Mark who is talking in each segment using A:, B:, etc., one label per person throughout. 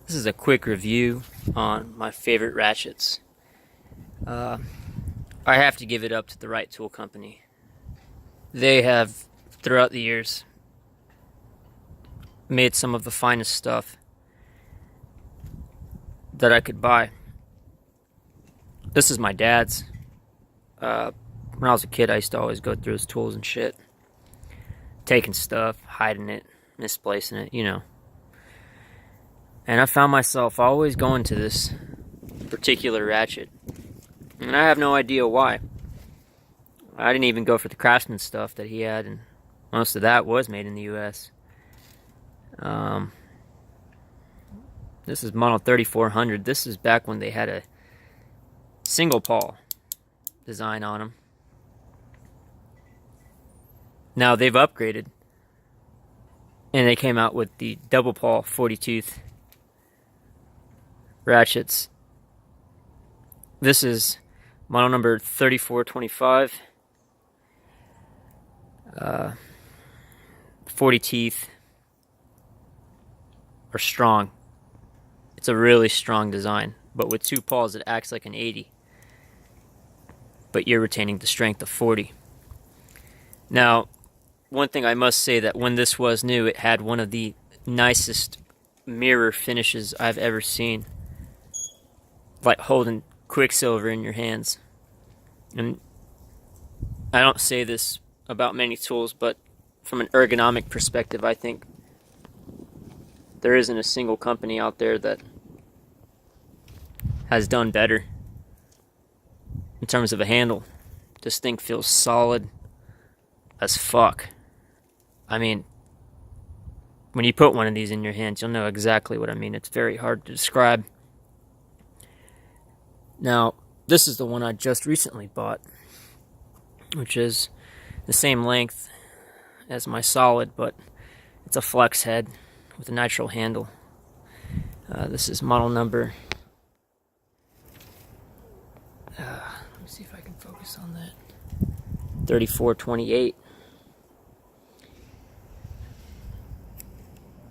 A: This is a quick review on my favorite ratchets. I have to give it up to the Wright Tool company. They have, throughout the years, made some of the finest stuff that I could buy. This is my dad's. When I was a kid, I used to always go through his tools and shit. Taking stuff, hiding it, misplacing it, you know. And I found myself always going to this particular ratchet. And I have no idea why. I didn't even go for the Craftsman stuff that he had, and most of that was made in the US. This is model 3400. This is back when they had a single paw design on them. Now they've upgraded, and they came out with the double paw 40 tooth ratchets. This is model number 3425. 40 teeth are strong. It's a really strong design, but with two paws it acts like an 80, but you're retaining the strength of 40. Now, one thing I must say, that when this was new, it had one of the nicest mirror finishes I've ever seen. Like holding Quicksilver in your hands. And I don't say this about many tools, but from an ergonomic perspective, I think there isn't a single company out there that has done better in terms of a handle. This thing feels solid as fuck. I mean, when you put one of these in your hands, you'll know exactly what I mean. It's very hard to describe. Now, this is the one I just recently bought, which is the same length as my solid, but it's a flex head with a nitrile handle. This is model number, let me see if I can focus on that, 3428.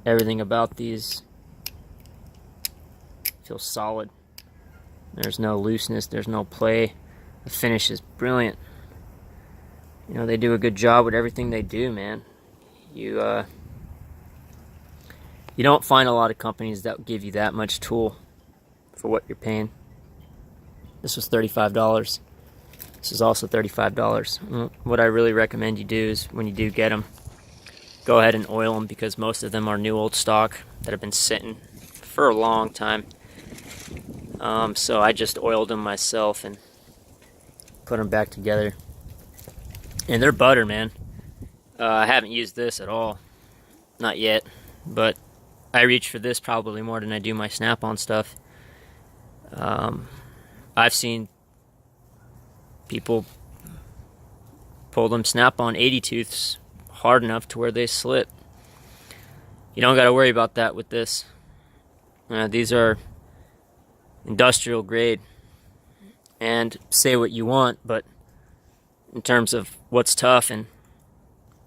A: Everything about these feels solid. There's no looseness, there's no play. The finish is brilliant. You know, they do a good job with everything they do, man. You don't find a lot of companies that give you that much tool for what you're paying. This was $35. This is also $35. What I really recommend you do is, when you do get them, go ahead and oil them, because most of them are new old stock that have been sitting for a long time. So I just oiled them myself and put them back together. And they're butter, man. I haven't used this at all. Not yet. But I reach for this probably more than I do my snap-on stuff. I've seen people pull them snap-on 80 tooths hard enough to where they slit. You don't got to worry about that with this. These are industrial grade. And say what you want, but in terms of what's tough and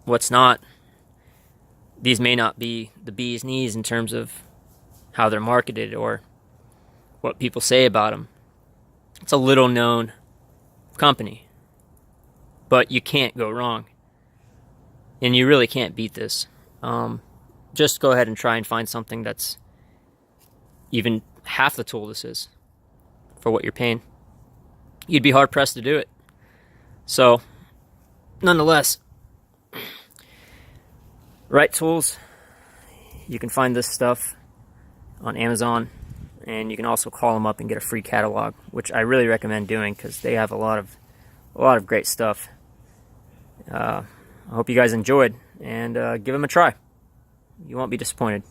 A: what's not, these may not be the bee's knees in terms of how they're marketed or what people say about them. It's a little known company, but you can't go wrong, and you really can't beat this. Just go ahead and try and find something that's even half the tool this is for what you're paying. You'd be hard pressed to do it. So, nonetheless, Wright Tools, you can find this stuff on Amazon, and you can also call them up and get a free catalog, which I really recommend doing, because they have a lot of great stuff. I hope you guys enjoyed, and give them a try. You won't be disappointed.